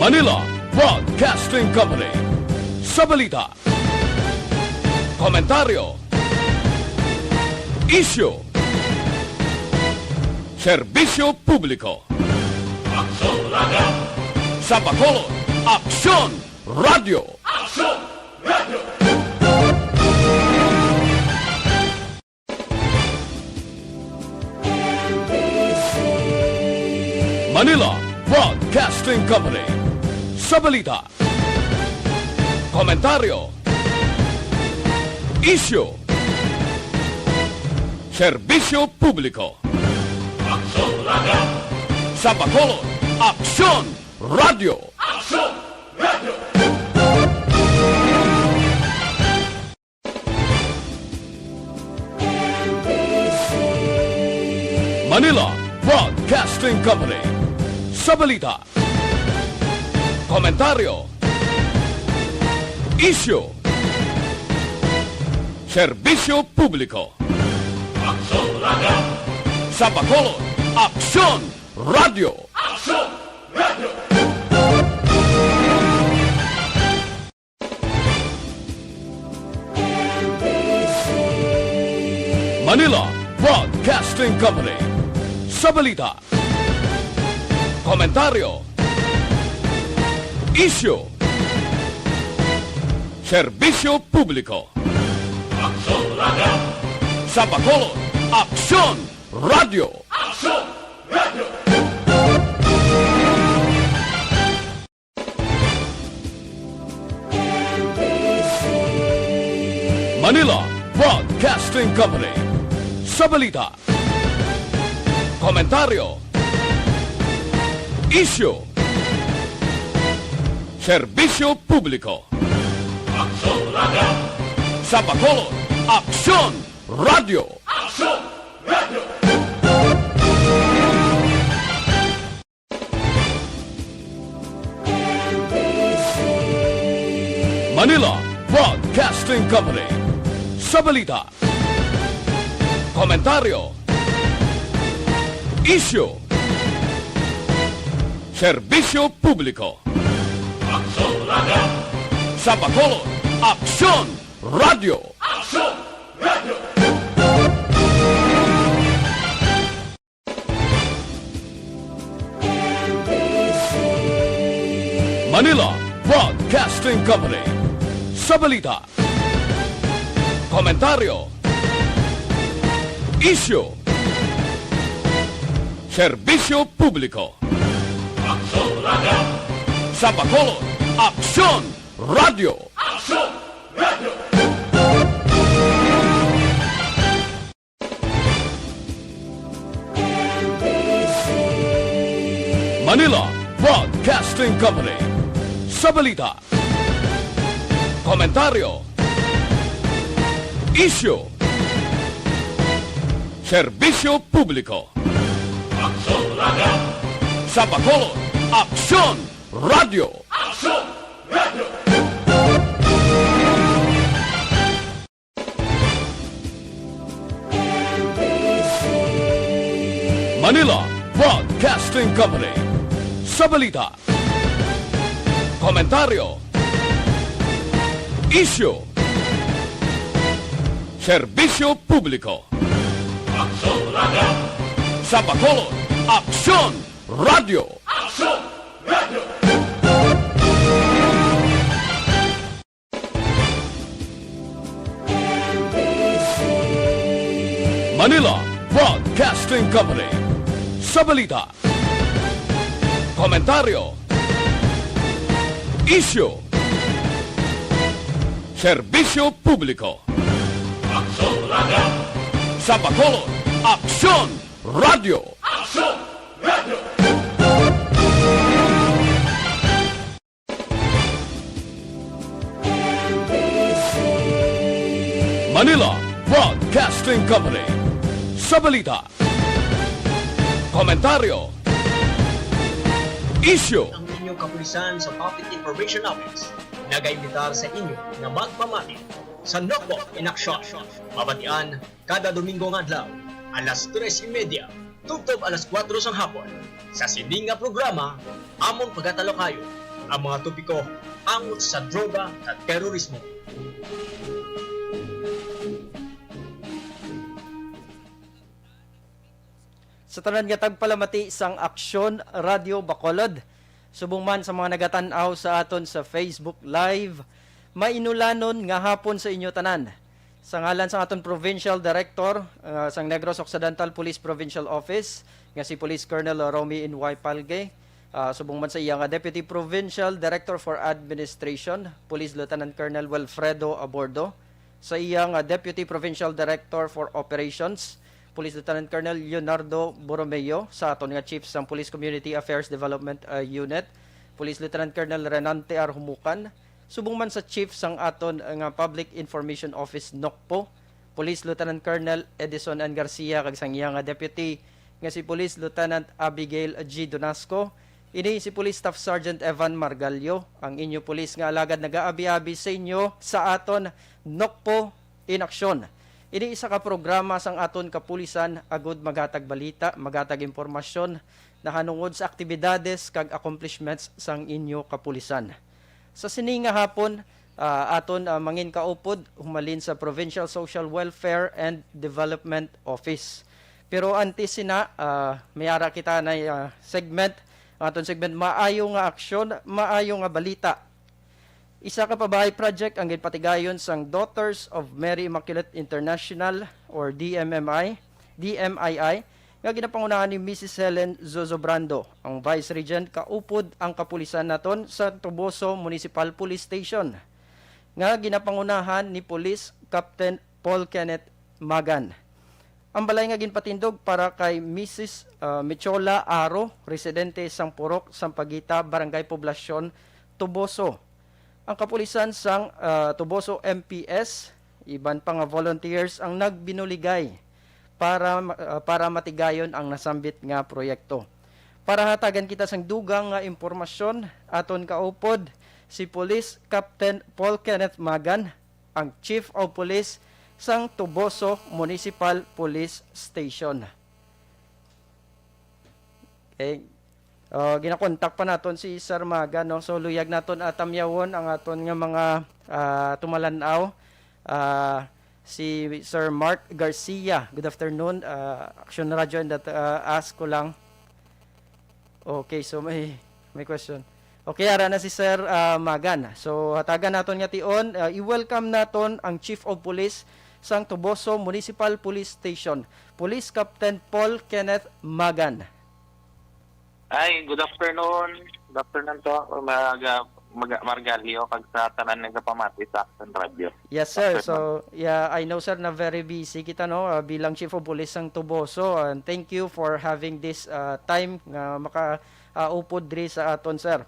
Manila Broadcasting Company. Sa balita, komentaryo, isyu, serbisyo publiko. Aksyon Radio! Sa Bacolod, Aksyon Radio! Aksyon Radio! Manila Broadcasting Company. Sa balita, komentaryo, isyu, serbisyo publiko. Aksyon Radio! Sa Bacolod, Aksyon Radio! Aksyon Radio! Manila Broadcasting Company. Sa balita, komentaryo, isyu, serbisyo publiko. Aksyon Radio! Sa Bacolod, Aksyon Radio! Aksyon Radio! Manila Broadcasting Company. Sa balita, komentaryo, isyu, serbisyo publiko. Aksyon Radio! Sa Bacolod, Aksyon Radio! Aksyon Radio! Manila Broadcasting Company. Sa balita, komentaryo, isyu, serbisyo publiko. Aksyon Radio! Sa Bacolod, Aksyon Radio! Aksyon Radio! Manila Broadcasting Company. Sa balita, komentaryo, isyu, serbisyo publiko. Aksyon Radio! Sa Bacolod, Aksyon Radio! Aksyon Radio! Manila Broadcasting Company. Sa balita, komentaryo, isyu, serbisyo publiko. Aksyon Radio! Sa Bacolod, Aksyon Radio! Aksyon Radio! Manila Broadcasting Company. Sa balita, komentaryo, isyu, serbisyo publiko. Aksyon Radio! Sa Bacolod, Aksyon Radio! Aksyon Radio! Manila Broadcasting Company. Sa balita, komentaryo, isyu, serbisyo publiko. Aksyon Radio! Sa Bacolod, Aksyon Radio! Aksyon Radio! Manila Broadcasting Company. Sa balita, komentaryo, isyu, serbisyo publiko. Aksyon Radio! Sa Bacolod, Aksyon Radio! Aksyon Radio! Manila Broadcasting Company. Sa balita, komentaryo, isyu, Ang inyong kapulisan sa Public Information Office nag-aimbitar sa inyo na magpamati sa Notebook in Action. Mabatian kada Domingo ng adlaw, alas 3:30, tugtog alas 4 sang hapon. Sa sining nga programa, among pagkatalo kayo, ang mga topiko amot sa droga at terorismo. Sa tanan nga tagpalamati sang Aksyon Radio Bacolod. Subong man sa mga nagatan-aw sa aton sa Facebook Live, mainulanon nga hapon sa inyo tanan. Sa ngalan sa aton Provincial Director sang Negros Occidental Police Provincial Office, nga si Police Colonel Romy Inway Palge, subong man sa iya nga Deputy Provincial Director for Administration, Police Lieutenant Colonel Wilfredo Abordo, sa iya nga Deputy Provincial Director for Operations, Police Lieutenant Colonel Leonardo Borromeo, sa aton nga Chief sang Police Community Affairs Development Unit, Police Lieutenant Colonel Renante Arhumucan, subong man sa Chief sang aton nga Public Information Office NOCPO, Police Lieutenant Colonel Edison N. Garcia, kag sang iya nga Deputy nga si Police Lieutenant Abigail G. Donasco, ini si Police Staff Sergeant Evan Margalio, ang inyo police nga alagad nagaabi-abi sa inyo sa aton NOCPO in Action. Ini isa ka programa sang aton kapulisan agud magatag balita, magatag impormasyon na hanungod sa aktibidades kag accomplishments sang inyo kapulisan. Sa sininga hapon, aton mangin kaupod humalin sa Provincial Social Welfare and Development Office. Pero antes sina, mayara kita na segment, aton segment maayo nga aksyon, maayo nga balita. Isa ka pabahay project ang gipatigayon sang Daughters of Mary Immaculate International or DMII nga ginapangunahan ni Mrs. Helen Zozobrando, ang Vice Regent kaupod ang kapulisan naton sa Tuboso Municipal Police Station, nga ginapangunahan ni Police Captain Paul Kenneth Magan. Ang balay nga ginpatindog para kay Mrs. Michola Aro, residente sang Purok, Sampaguita, Barangay Poblasyon, Tuboso. Ang kapulisan sang Tuboso MPS, iban pa nga volunteers ang nagbinuligay para matigayon ang nasambit nga proyekto. Para hatagan kita sang dugang nga impormasyon, aton kaupod si Police Captain Paul Kenneth Magan, ang Chief of Police sang Tuboso Municipal Police Station. Okay. Ginakontak pa naton si Sir Magan, no? So luyag naton atamyawon ang aton nga mga tumalanaw. Si Sir Mark Garcia. Good afternoon. Action Radio, and that ask ko lang. Okay, so may question. Okay, ara na si Sir Magan. So hatagan naton nga tion, i-welcome naton ang Chief of Police sang Tuboso Municipal Police Station, Police Captain Paul Kenneth Magan. Ay, good afternoon. Good afternoon to, Margalio, kag sa tanan nagapamati sa Action Radio. Yes, sir. So, yeah, I know, sir, na very busy kita, no, bilang Chief of Police ng Tuboso. And thank you for having this time nga maka-upod diri sa aton, sir.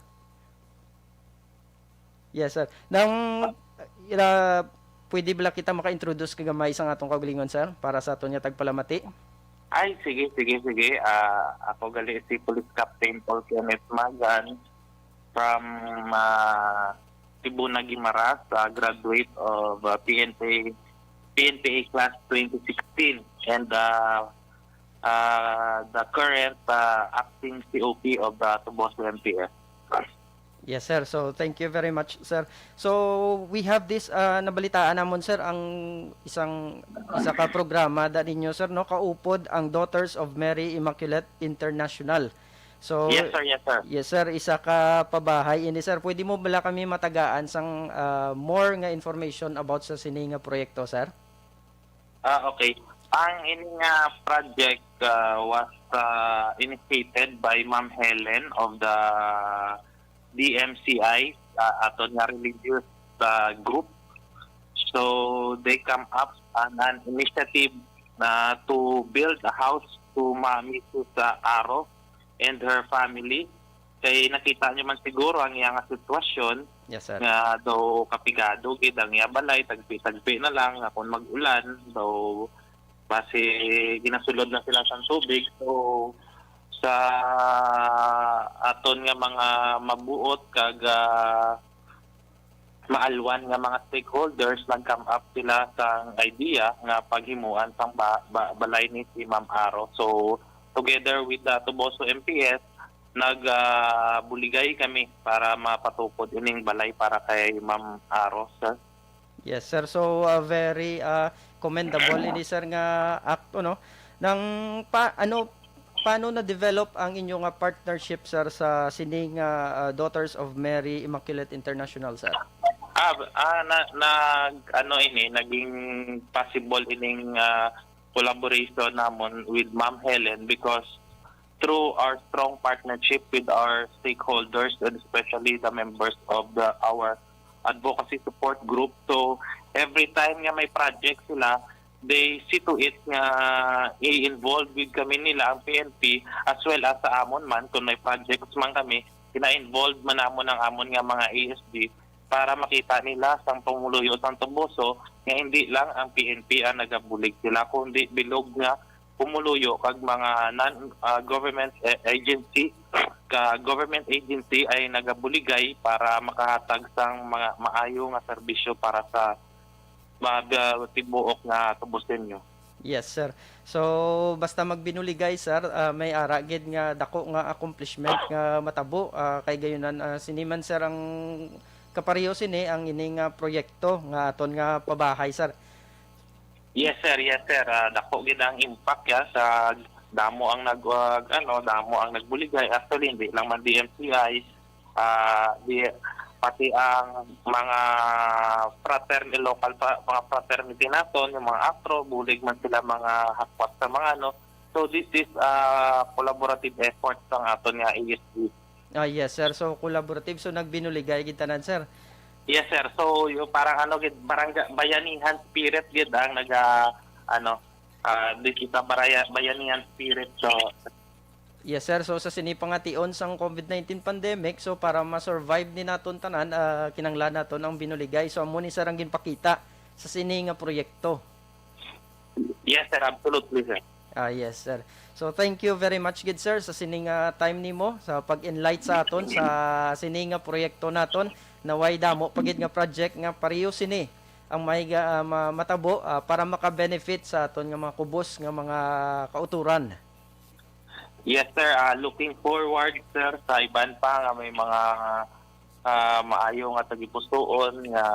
Yes, sir. Pwede ba kita maka-introduce kagamay sa atong kaugalingon, sir, para sa aton nga tagpalamati? Ay, sige. Ako gali si Police Captain Paul Kenneth Magan from Tibuna Guimaras, graduate of PNPA Class 2016 and the current acting COP of the Tuboso MPS. Yes, sir. So, thank you very much, sir. So, we have this, nabalitaan namon, sir, ang isa ka programa da ninyo, sir, no? Kaupod ang Daughters of Mary Immaculate International. So, Yes, sir. Yes, sir. Isa ka pabahay. Hindi, sir, pwede mo bala kami matagaan sang more nga information about sa sininga proyekto, sir? Okay. Ang ining project was initiated by Ma'am Helen of the DMCI, aton nga religious group. So they come up on an initiative to build a house to Mrs. Aro and her family. Kay nakita nyo man siguro ang iyang sitwasyon. Yes, sir. Nga daw kapigado gid ang iya balay, tagpi na lang kung mag-ulan. So base ginasulod na sila sa tubig. So sa aton nga mga mabuot kag maalwan nga mga stakeholders, nag-come up sila sa idea nga paghimuan sang balay ni si Ma'am Aro. So together with the Tuboso MPS, nagbuligay kami para mapatukod ining balay para kay Ma'am Aro, sir. Yes, sir. So, very commendable ini, sir, nga act, no? Nang, paano na-develop ang inyong partnership, sir, sa sining Daughters of Mary Immaculate International, sir? Naging possible ining collaboration namon with Ma'am Helen because through our strong partnership with our stakeholders and especially the members of our advocacy support group. So every time nga may project sila, they see to it nga i-involve with kami nila ang PNP as well as sa amon man kung may projects man kami, kina-involve man namon ang amon nga mga ASD para makita nila sang pumuluyo sang Toboso nga hindi lang ang PNP ang nagabulig sila kundi bilog nga pumuluyo kag mga non-government agency government agency ay nagabuligay para makahatag sang mga maayo nga serbisyo para sa tibuok nga Tobosenyo. Yes, sir. So, basta magbinuligay, sir, may aragid nga dako nga accomplishment nga matabo. Kay gayunan, siniman, sir, ang kapariyo sini ang ining proyekto nga aton nga pabahay, sir. Yes, sir. Yes, sir. Dako gid ang impact ya sa damo ang damo ang nagbuligay. Actually, hindi lang man DMCI, pati ang mga mga fraternity naton, yung mga ACTRO, bulig man sila mga hakwat sa mga So this is collaborative effort ng aton nga ASD. Yes, sir. So collaborative, so nagbinuligay gid tanan, sir. Yes, sir. So yung parang parang bayanihan spirit gid ang di kita bayanihan spirit. So yes, sir. So sa sinipangation sang COVID-19 pandemic, so para ma-survive ni naton tanan, kinanglan naton ang binuligay. So amo ni sir ang ginpakita sa sini nga proyekto. Yes, sir. Absolutely, sir. Yes, sir. So thank you very much, good sir, sa sining time nimo sa pag-enlight sa aton sa sining nga proyekto naton na way damo pagid nga project nga pareho sini ang may matabo para maka-benefit sa aton nga mga kubos nga mga kauturan. Yes, sir. Looking forward, sir, sa iban pa nga may mga maayo nga tagipusoon nga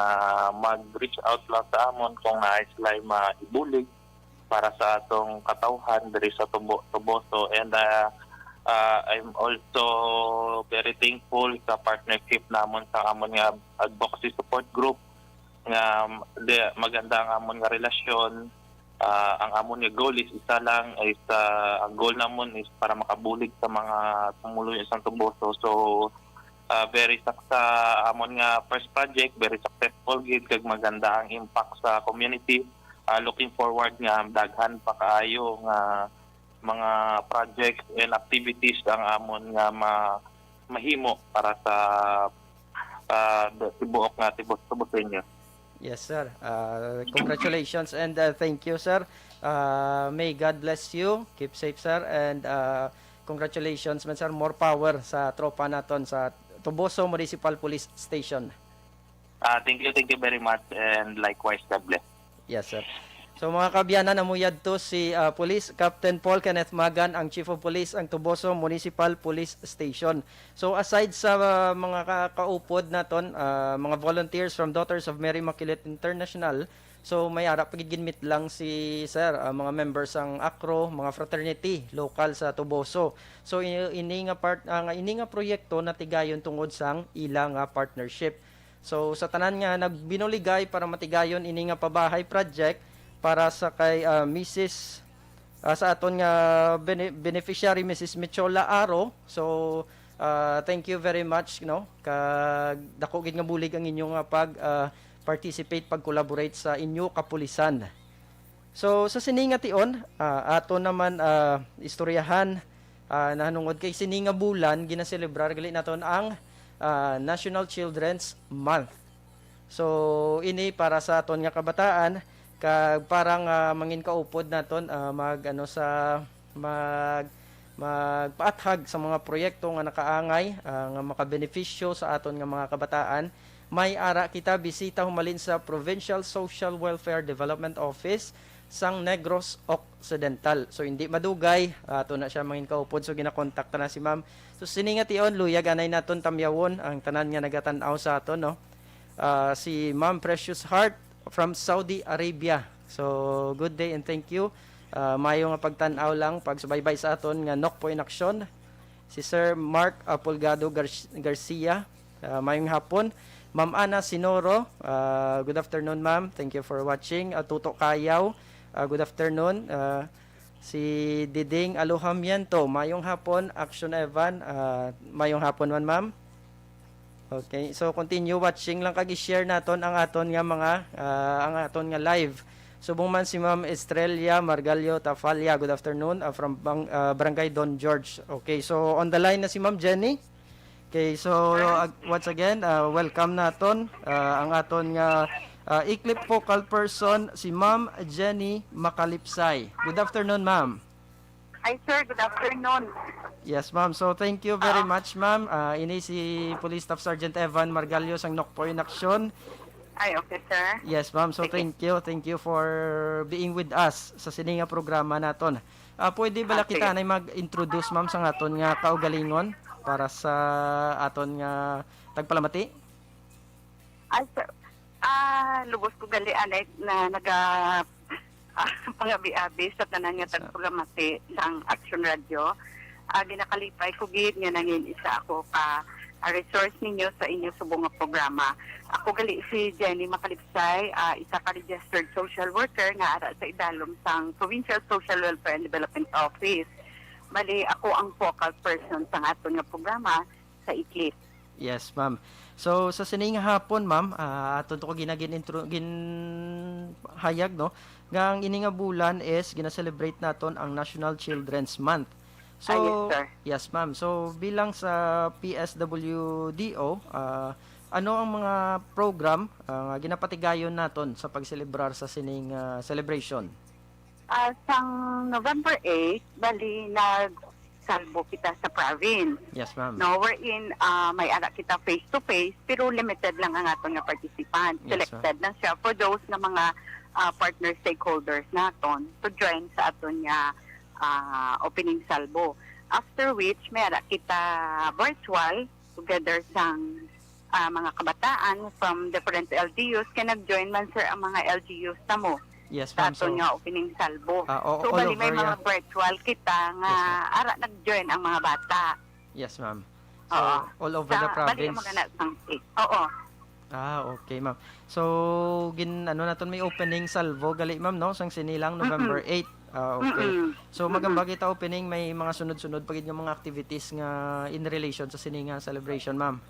mag-reach out lang sa amon kung nais sila maibulig para sa atong katawhan diri sa Toboso. And I'm also very thankful sa partnership namon sa amon nga advocacy support group nga maganda ang amon nga relasyon. Ang amon nga goal is isa lang, is ang goal namon is para makabulig sa mga tumuluyo sa Toboso. So very amon nga first project, very successful gid kag maganda ang impact sa community. Looking forward nga daghan pa kaayo nga mga projects and activities ang amon nga mahimo para sa tibuok nga Tobosenyo. Yes, sir. Congratulations and thank you, sir. May God bless you. Keep safe, sir. And congratulations, man, sir. More power sa tropa naton sa Toboso Municipal Police Station. Thank you very much and likewise, God bless. Yes, sir. So mga kabyanan, namuyad to si Police Captain Paul Kenneth Magan, ang Chief of Police ang Toboso Municipal Police Station. So aside sa mga kaupod naton, mga volunteers from Daughters of Mary Immaculate International, so may ara pagigingmit lang si sir, mga members ang ACRO, mga fraternity local sa Toboso. So ini nga proyekto na tigayon tungod sang ilang partnership. So sa tanan nga nagbinuligay para matigayon ini nga pabahay project para sa kay Mrs. Sa aton nga beneficiary Mrs. Michola Aro. So thank you very much, kag dako gid nga bulig ang inyong pag participate, pag-collaborate sa inyo kapulisan. So sa sininga tion, ato naman istoryahan nahanungod kay sininga bulan ginaselebrar gali naton ang National Children's Month. So ini para sa aton nga kabataan kag parang mangin kaupod naton magpaathag sa mga proyekto nga nakaangay nga makabenepisyo sa aton nga mga kabataan. May ara kita bisita humalin sa Provincial Social Welfare Development Office sang Negros Occidental. So hindi madugay, ato na siya mangin kaupod, so ginakontakta na si ma'am. So siningat iyon, luyag anay naton tamyawon ang tanan nga nagatan-aw sa aton, no. Si Ma'am Precious Heart from Saudi Arabia. So good day and thank you. Mayo nga pagtan-aw lang pagsubaybay sa aton nga Nokpo in Action. Si Sir Mark Pulgado Garcia, mayong hapon. Ma'am Ana Sinoro, good afternoon ma'am. Thank you for watching. Tuto Kayaw, good afternoon. Si Diding Alohamiento, mayong hapon. Action Evan, mayong hapon man ma'am. Okay, so continue watching lang kag i-share naton ang aton nga mga ang aton nga live. Subong man si Ma'am Estrella Margalio Tafalia, good afternoon, from Barangay Don George. Okay, so on the line na si Ma'am Jenny. Okay, so once again, welcome naton ang aton nga Eclipse focal person si Ma'am Jenny Makalipsay. Good afternoon, ma'am. Hi sir, good afternoon. Yes, ma'am. So thank you very much, ma'am. Ini si Police Staff Sergeant Evan Margalio sang Nokpo in Action. Ay, okay sir. Yes, ma'am. So thank you. Thank you for being with us sa sininga programa naton. Pwede bala kita na mag-introduce, ma'am, sa aton nga kaugalingon para sa aton nga tagpalamati? Ay sir, lubos ko gali anay na pangabi-abi sa tanan nga tagpulamati sang Action Radio. Ginakalipay ko gid nga nangin isa ako pa resource ninyo sa inyo subong nga programa. Ako gali si Jenny Makalipsay, isa ka registered social worker nga ara sa idalom sang Provincial Social Welfare and Development Office. Bali ako ang focal person sa aton nga programa sa Eclipse. Yes, ma'am. So sa sining hapon, ma'am, aton to ko ginhayag no, nga ang ini nga bulan is gina-celebrate naton ang National Children's Month. So yes, sir. Yes, ma'am. So bilang sa PSWDO, ano ang mga program nga ginapatigayon naton sa pagselebrar sa sining celebration? Sang November 8, bali nagsalbo kita sa province. Yes, ma'am. No, wherein may ara kita face-to-face, pero limited lang ang aton nga participant. Yes, Selected lang siya for those na mga partner stakeholders naton to join sa aton nga opening salbo. After which, may ara kita virtual together sang mga kabataan from different LGUs. Kaya nag-join man sir ang mga LGUs na mo. Yes, Sa ma'am. aton nga opening salbo. So, all bali may over, mga virtual kita nga ara nag-join ang mga bata. Yes, ma'am. So, Oo. all over the Bali province. mga sang state. Oo. Okay, ma'am. So, naton may opening salvo gali, ma'am, no? Sang sinilang November 8. Okay. So, magamba kita opening, may mga sunod-sunod pagid nga mga activities nga in relation sa sininga celebration, ma'am.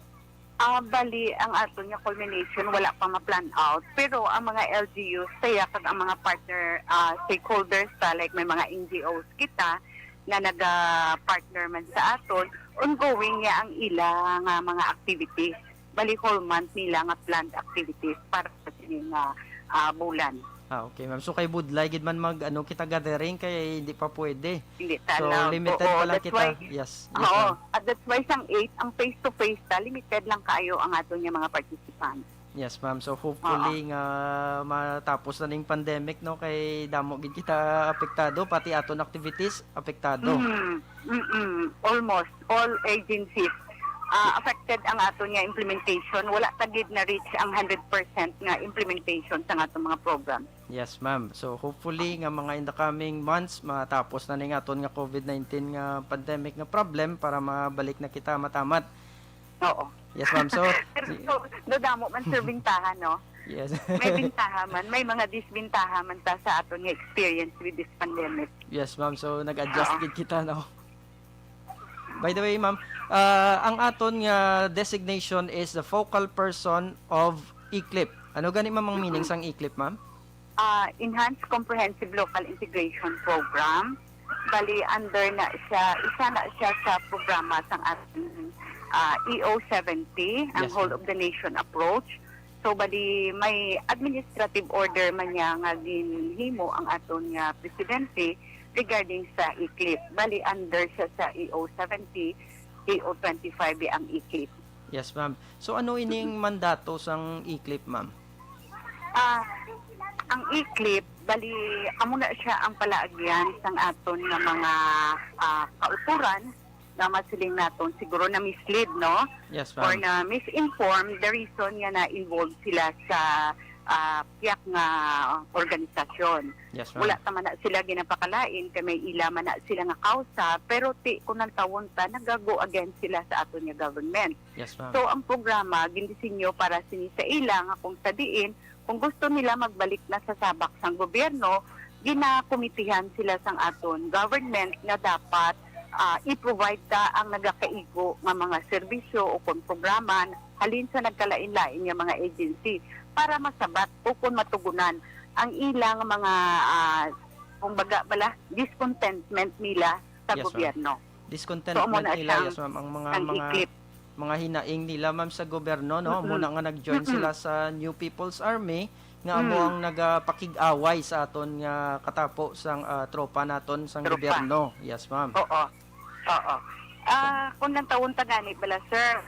Bali, ang aton nga culmination, wala pa ma-plan out. Pero ang mga LGUs, kaya kag ang mga partner stakeholders, like may mga NGOs kita, na nag-partner man sa aton, ongoing nga ang ilang mga activities. Bali, whole month nila nga planned activities para sa sining bulan. Okay, ma'am. So, kay Budlay, gid man kita gathering, kaya hindi pa pwede. Hindi So, talaw. limited pa lang kita. Yes, Oo. ma'am. At that's why sang 8, ang face-to-face limited lang kayo ang aton nga mga participants. Yes, ma'am. So, hopefully nga matapos na ning pandemic, no? Kay damo gid kita apektado, pati aton activities apektado. Almost all agencies affected ang aton nga implementation. Wala tagid na reach ang 100% nga implementation sa aton mga program. Yes, ma'am. So, hopefully nga mga in the coming months, matapos na ning aton nga COVID-19 nga pandemic nga problem para mabalik na kita matamat. Oo. Yes, ma'am. So, So, dodamo man sir bintahan, no? yes. May bintaha man, may mga disbintaha man ta sa aton nga experience with this pandemic. Yes, ma'am. So, nag-adjust gid kita, no? By the way, ma'am, ang aton nga designation is the focal person of Eclipse. Ano gani ma'am ang meaning sang Eclipse, ma'am? Enhanced Comprehensive Local Integration Program. Bali, under na siya, isa na siya sa programa sang ating EO70, ang Yes, Whole ma'am. of the Nation approach. So, bali, may administrative order man niya nga ginhimo ang aton nga presidente regarding sa Eclipse. Bali, under siya sa EO70, EO25 ang Eclipse. Yes, ma'am. So, ano ining mandato sang Eclipse, ma'am? Ang Eclipse, bali amo na siya ang palaagyan sang aton nga mga kauturan na masiling naton siguro na mislead, no? Yes, Or ma'am. na misinform the reason nga na involved sila sa piyak nga organisasyon. Yes, ma'am. Wala ta man na sila ginapakalain kay may ila man na sila nga kausa, pero ti kunang tawon ta nagago against sila sa aton nga government. Yes, ma'am. So ang programa gindisenyo para sini sa ila nga kung sadiin kung gusto nila magbalik na sa sabak sang gobyerno, ginakomitihan sila sang aton government nga dapat i-provide ta ang nagakaigo nga mga serbisyo o kung programa halin sa nagkalain-lain nga mga agency para masabat o kung matugunan ang ilang mga kumbaga bala discontentment nila sa Yes, ma'am. gobyerno. Discontentment So, amo na nila, siyang- yes, ma'am, ang Ang iklip. mga hinaing nila, ma'am, sa gobyerno, no? Muna nga nag-join sila sa New People's Army, nga amo ang nagapakig-away sa aton nga katapo sang tropa naton sang Tropa. gobyerno. Yes, ma'am. Oo. Oo. Kung nang taon ta gani bala sir,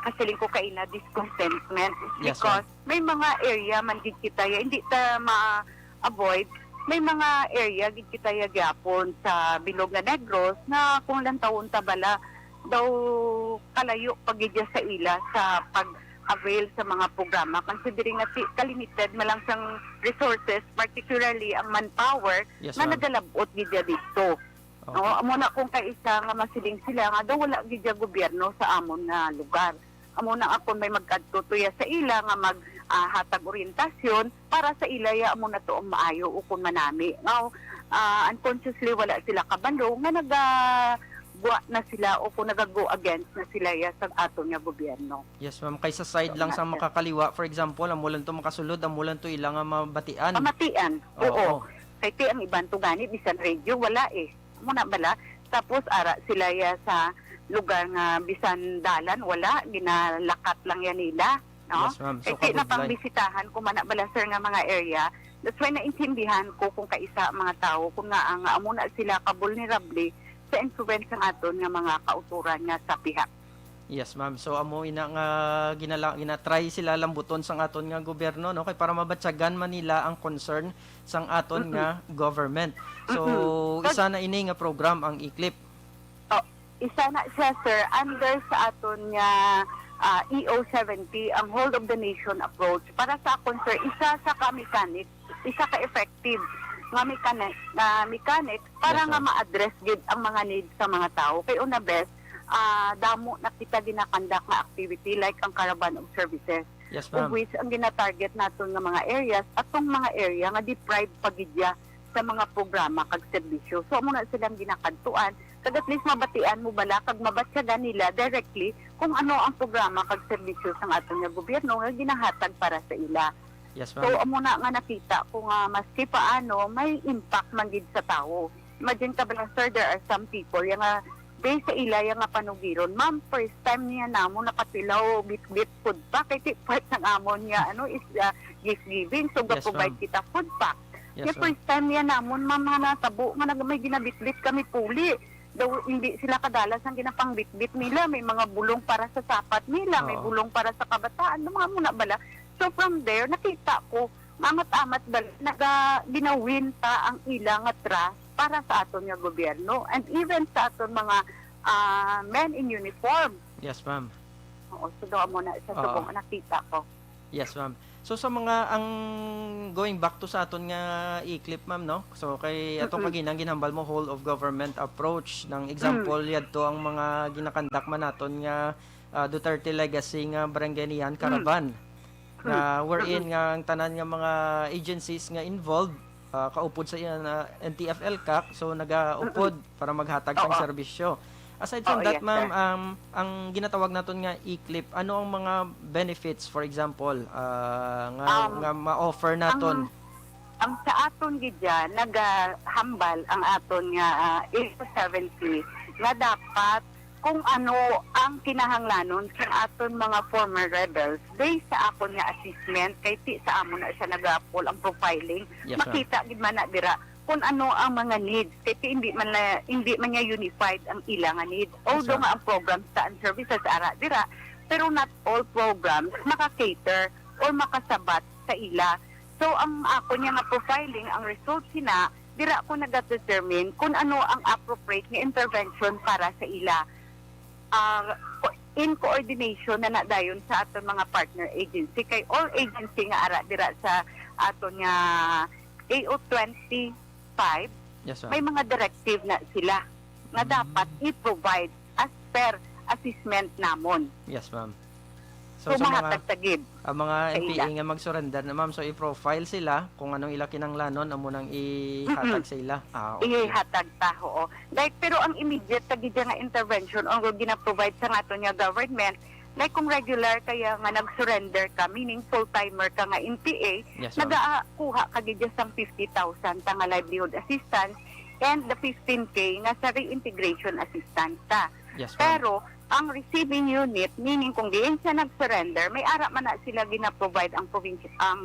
kasiling ko kay na discontentment Yes, because may mga area man gid kita ya hindi ta ma-avoid. May mga area gid kita ya gyapon sa Bilog nga Negros na kung lang taon ta bala daw kalayo pagidya sa ila sa pag-avail sa mga programa considering nga kalimited malang sang resources particularly ang manpower Yes, na ma'am. nagalabot gidya dito. Okay. No, amo na kung kay isa nga masiling sila nga daw wala gidya gobyerno sa amon nga lugar. Amo na ako may magkadtutuya sa ila nga hatag orientasyon para sa ilaya amo na to ang maayo o kung manami. Now, unconsciously wala sila kabalo nga nagabuwa na sila o kung nagago against na sila ya sa aton nga gobyerno. Yes, ma'am. Kaysa side lang sa makakaliwa, for example, amulan to makasulod, amulan to ilang nga mabatian. Pamatian. Oo. Oo. Kay ti ang iban to gani bisan radio wala eh. Muna bala tapos ara sila ya sa lugar nga bisan dalan wala ginalakat lang yan nila, no? Yes, ma'am. So, Kay ti na kabudlay. pangbisitahan ko man na bala sir nga mga area. That's why naintindihan ko kung kaisa mga tao kung nga ang amo na sila kabulnerable sa influence ng aton nga mga kauturan nga sa pihak. Yes, ma'am. So amo ina nga gina-try sila lambuton sang aton nga gobyerno, no, kay para mabatyagan man nila ang concern sang aton nga government. So isa na ini nga program ang ICLIP. Isa na siya sir under sa aton nga EO70 ang whole of the nation approach para sa akon sir isa sa ka-mechanic, isa ka effective nga mechanic para Yes, nga ma'am. ma-address gid ang mga needs sa mga tao. Kay una best damo na kita ginakandak nga activity like ang caravan of services Yes, of ma'am. which ang ginatarget naton nga mga areas atong mga area nga deprived pagidya sa mga programa kag serbisyo. So amo na silang ginakadtuan kag at least mabatian mo bala kag mabatyagan nila directly kung ano ang programa kag serbisyo sang aton nga gobyerno nga ginahatag para sa ila. Yes, So ma'am. amo na nga nakita ko nga maski paano may impact man gid sa tao. Imagine ka ba sir, there are some people yang nga based sa ila yang nga panugiron. Ma'am, first time niya namo nakatilaw bit-bit food pack kay ti part ng amon niya is gift giving so Yes, ga-provide ma'am. kita food pack. Yes, Yung ma'am. first time niya namon ma'am nga natabo nga may ginabitbit kami puli. Daw hindi sila kadalas ang ginapang bitbit nila, may mga bulong para sa sapat nila, may Oo. bulong para sa kabataan, mga muna bala. So from there nakita ko amat-amat bala ginawin pa ang ilang nga trust para sa aton nga gobyerno and even sa aton mga men in uniform. Yes, ma'am. Oo, so doon mo na sa Oo. subong nakita ko. Yes, ma'am. So sa mga ang going back to sa aton nga ICLIP, ma'am, no? So kay atong kaginang ginhambal mo whole of government approach ng example yadto ang mga ginakandak man naton nga Duterte Legacy nga Barangayan Caravan. Na wherein nga ang tanan nga mga agencies nga involved kaupod sa iyan NTF-ELCAC so nagaupod para maghatag sang Oo. serbisyo. Aside from Oo, that, yes, ma'am, sir. ang ginatawag naton nga ICLIP, ano ang mga benefits, for example, nga ma-offer naton? Ang sa aton gidya nagahambal ang aton nga 870 nga dapat kung ano ang kinahanglanon sa aton mga former rebels based sa akon nga assessment kay ti sa amon na siya nag-pull ang profiling Yes, ma'am. makita gid man na dira kung ano ang mga needs kay ti hindi man niya unified ang ilang nga needs although ma'am. nga ang programs sa and services ara dira pero not all programs maka-cater or makasabat sa ila So ang ako niya nga profiling, ang results sina, dira ko nag-determine kung ano ang appropriate nga intervention para sa ila. In coordination na nadayon sa aton mga partner agency, kay all agency nga ara dira sa aton nga AO 25, Yes, ma'am. may mga directive na sila na dapat i-provide as per assessment namon. Yes, ma'am. So, So, sa mga mahatag tagib. ang mga sa NPA ila. nga mag-surrender na, ma'am, so i-profile sila kung anong ila kinanglanon amo nang ihatag sa ila. Okay. Ihatag ta, oo. Like, pero ang immediate tagid nga intervention o gina-provide sa ato nga government, like kung regular kaya nga nag-surrender ka, meaning full-timer ka nga NPA, Yes, ma'am. nagakuha ka gid sang 50,000 ta nga livelihood assistance and the 15K nga sa reintegration assistance ta. Yes, ma'am. Pero ang receiving unit, meaning kung diin siya nag-surrender, may ara man na sila gina-provide ang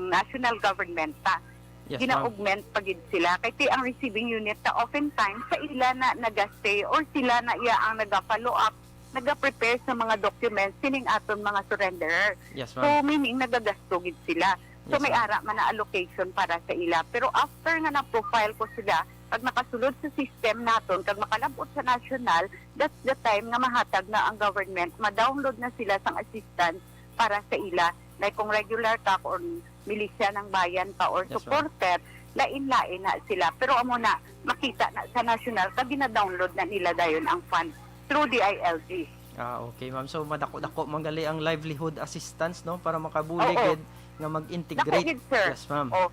national government ta. Yes, ma'am. Gina-augment pagid sila. Kaya ang receiving unit ta oftentimes sa ila na nag-stay or sila na iya ang nag-follow up, nag-prepare sa mga documents sining aton mga surrenderer. Yes, So ma'am. meaning nagagastos gid sila. So Yes, may ma'am. ara man na allocation para sa ila. Pero after nga na-profile ko sila, pag nakasulod sa system naton, kag makalabot sa national, that's the time na mahatag na ang government, ma-download na sila sang assistance para sa ila. Like kung regular ka or milisya ng bayan pa or Yes, ma'am. supporter, lain-lain na sila. Pero amo na, makita na sa national, kag gina-download na nila dayon ang fund through the ILG. Okay, ma'am. So madako-dako manggali ang livelihood assistance, no, para makabulig Oo. gid nga mag-integrate. Dako gid, sir. Yes, ma'am. O,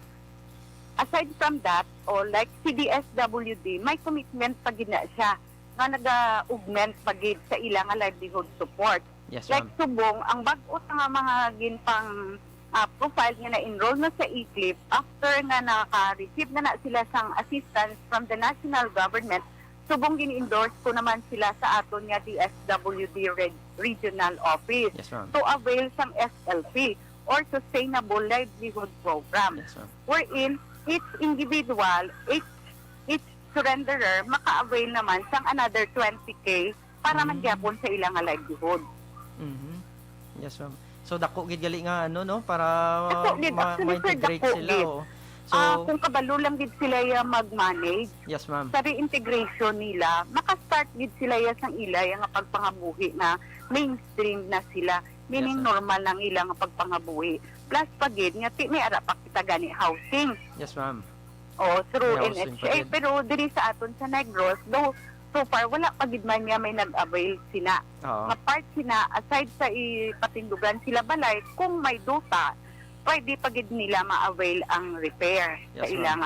aside from that, like CDSWD, may commitment pa gid na siya nga naga-augment pa gid sa ilang livelihood support. Yes, Like ma'am. subong, ang bag-o nga mga ginpang profile nga na-enroll na sa ECLIP, after nga naka-receive na sila sang assistance from the national government, subong gin-endorse ko naman sila sa aton nga DSWD Regional Office Yes, ma'am. to avail sang SLP or Sustainable Livelihood Program, Yes, ma'am. wherein each individual, each surrenderer, maka-avail naman sang another 20K para magyapon sa ilang livelihood. Mhm. Yes, ma'am. So dako gid gali nga ano, no, para Dako gid, actually, sir, ma-integrate dako sila, gid. oh. So Kung kabalo lang gid sila mag-manage yes, ma'am. sa reintegration nila, maka-start gid sila sang ilay nga pagpangabuhi na mainstream na sila, meaning Yes, ma'am. normal lang ilang pagpangabuhi. Plus pagid nga ti may ara pa kita gani housing. Yes, ma'am. O, through May housing NHA. pa din. Pero diri sa aton sa Negros, though so far wala pa gid man niya may nag-avail sina. Oo. Nga part sina, aside sa ipatindugan sila balay, kung may duta, pwede pa gid nila ma-avail ang repair sa Yes, ma'am. ilang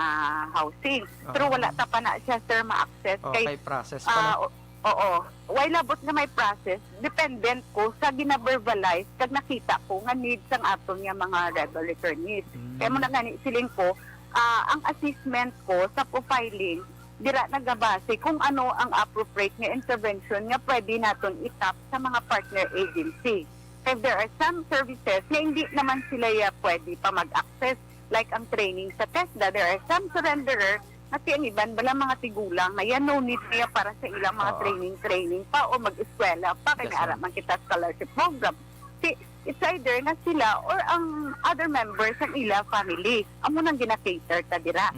housing. Pero Oo. wala ta pa na siya, sir, ma-access. Okay, process pa, no? Oo. While labot nga may process, dependent ko sa gina-verbalize kag nakita ko nga needs ang aton nga mga rebel returnees. Kaya mo na gani siling ko, ang assessment ko sa profiling, dira nagabase kung ano ang appropriate nga intervention nga pwede naton itap sa mga partner agency. If there are some services na hindi naman sila pwede pa mag-access, like ang training sa TESDA, there are some surrenderer na ang iban bala mga tigulang na yan no need niya para sa ilang mga Oo. training pa o mag-eskwela pa kaya Yes, yes, man kita scholarship program. It's either na sila or ang other members ng ila family. Amo nang gina-cater ta dira.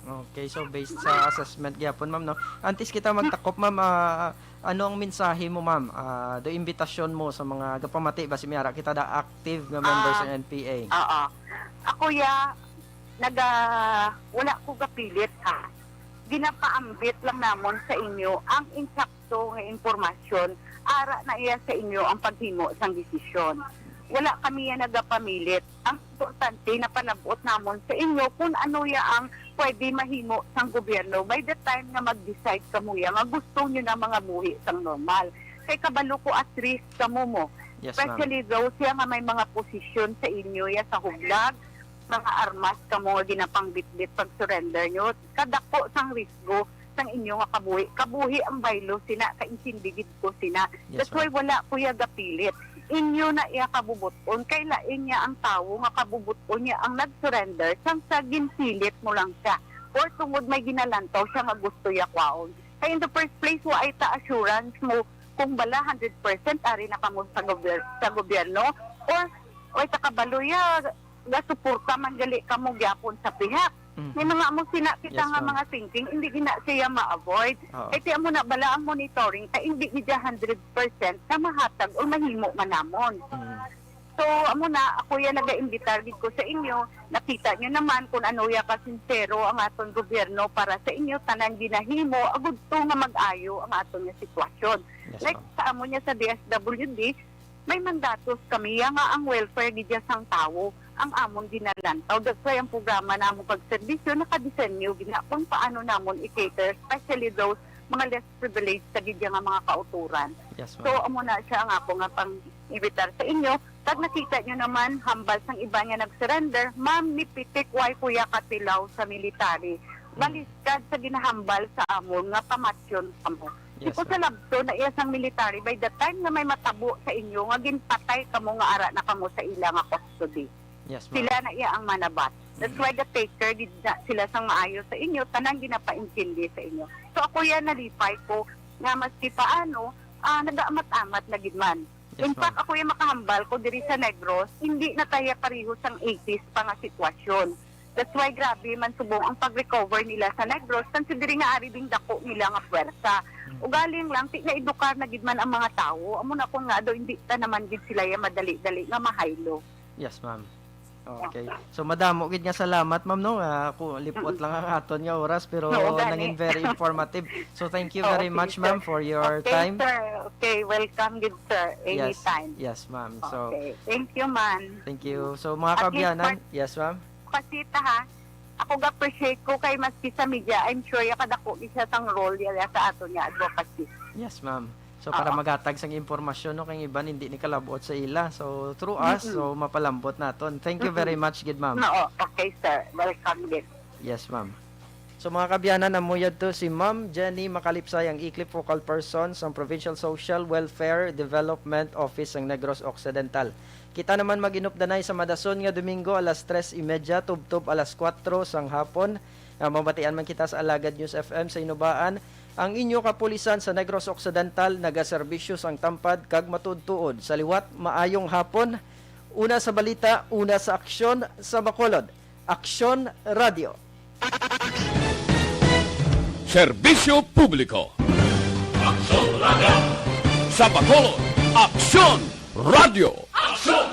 Okay, so based sa assessment gyapon, ma'am, no. Antes kita magtakop, ma'am, ano ang mensahe mo, ma'am? Do imbitasyon mo sa mga gapamati ba si Miara kita da active nga members ng NPA? Oo. Ako wala ko gapilit ha. Ginapaambit lang namon sa inyo ang insakto nga informasyon ara na iya sa inyo ang paghimo sang desisyon. Wala kami nagapamilit. Ang importante na panabot namon sa inyo kung ano ang pwede mahimo sang gobyerno by the time na mag-decide kamo nga gusto nyo na mga buhi sang normal. Kay kabalo ko at risk kamo mo. Yes, ma'am. Especially those nga may mga posisyon sa inyo sa hublag, mga armas kamo nga ginapangbitbit pag surrender nyo. Kadako sang risgo sang inyo nga kabuhi. Kabuhi ang baylo sina, kainsindigid ko sina. Yes, That's why wala ko gapilit. Inyo na iya kabubuton, kay lain niya ang tao nga kabubuton niya ang nag-surrender sang sa ginsilit mo lang siya. Or tungod may ginalantaw siya nga gusto ya kwaon. Kaya in the first place, wa ay ta assurance mo kung bala 100% ari na kamo sa gobyerno or ta kabalo gasuporta man gali kamo gyapon sa pihak. May mga mo sinakita Yes, nga ma'am. mga thinking, hindi gina siya ma-avoid. Oo. Kaya tiyan mo na bala ang monitoring, kaya hindi niya 100% na mahatag o mahimo manamon. So, amo na, ako yan nag-iimbitar ko sa inyo. Nakita nyo naman kung ano ya ka sincero ang atong gobyerno para sa inyo, tanang ginahimo, agud to nga mag-ayo ang atong nga sitwasyon. Yes, Like ma'am. sa amo niya sa DSWD, may mandatos kami nga ang welfare gidya sang tao ang amon ginalantaw. That's why ang programa namon pagserbisyo nakadesenyo gina kung paano namon i-cater, especially those mga less privileged sa gidya nga mga kauturan. Yes, So ma'am. amo na siya nga ako nga pang-ibitar sa inyo. Pag nakita nyo naman, hambal sang iba nga nag-surrender, ma'am, nipitik way kuya katilaw sa military. Baliskad sa ginahambal sa amon nga pamasyon kamo. Yes, Iko sa labto na iya sang military, by the time na may matabo sa inyo, nga ginpatay kamo nga ara na kamo sa ila nga custody. Yes, ma'am. Sila na iya ang manabat. That's why the taker did sila sang maayo sa inyo, tanang ginapaintindi sa inyo. So ako yan nalipay ko nga maski paano, nag-amat-amat na gidman. Yes, In fact, ako yung makahambal ko diri sa Negros, hindi na tayo pareho sang 80s pa nga sitwasyon. That's why grabe man subong ang pag-recover nila sa Negros, considering nga ari ding dako nila nga puwersa. Ugaling lang, ti na edukar na gidman ang mga tao. Amo na kung nga do, hindi ta naman gid sila yung madali-dali nga mahaylo. Yes, ma'am. Okay. So madamo gid nga salamat, ma'am, no. Ako lipot lang ang aton nga oras pero Oo, gani. nangin very informative. So thank you very Okay, much, sir. ma'am, for your Okay, time. sir. Okay, welcome good, sir. Yes. Anytime. Yes, ma'am. So Okay, thank you, man. thank you. So mga At least kabyanan, yes, ma'am. Pasita ha, ako ga-appreciate ko kay maski sa media, I'm sure yakadako isa sang role niya sa ato niya advocacy. Yes, ma'am. So para Oo. magatag sang impormasyon no kay iban hindi ni kalabot sa ila. So through us, so mapalambot naton. Thank you very much, gid ma'am. No, okay, sir. Welcome din. Yes, ma'am. So mga kabyanan, namuyad to si Ma'am Jenny Macalipsay, ang ICLIP focal person sa Provincial Social Welfare Development Office ng Negros Occidental. Kita naman maginupdanay sa Madason nga Domingo alas 3:30, tubtob alas 4 sang hapon. Mabatian man kita sa Alagad News FM sa Inubaan. Ang inyo kapulisan sa Negros Occidental nagaserbisyo sang tampad kag matudtuod sa liwat maayong hapon. Una sa balita, una sa aksyon sa Bacolod. Aksyon Radio. Serbisyo Publiko. Action Radio! Sa Bacolod, Aksyon Radio. Action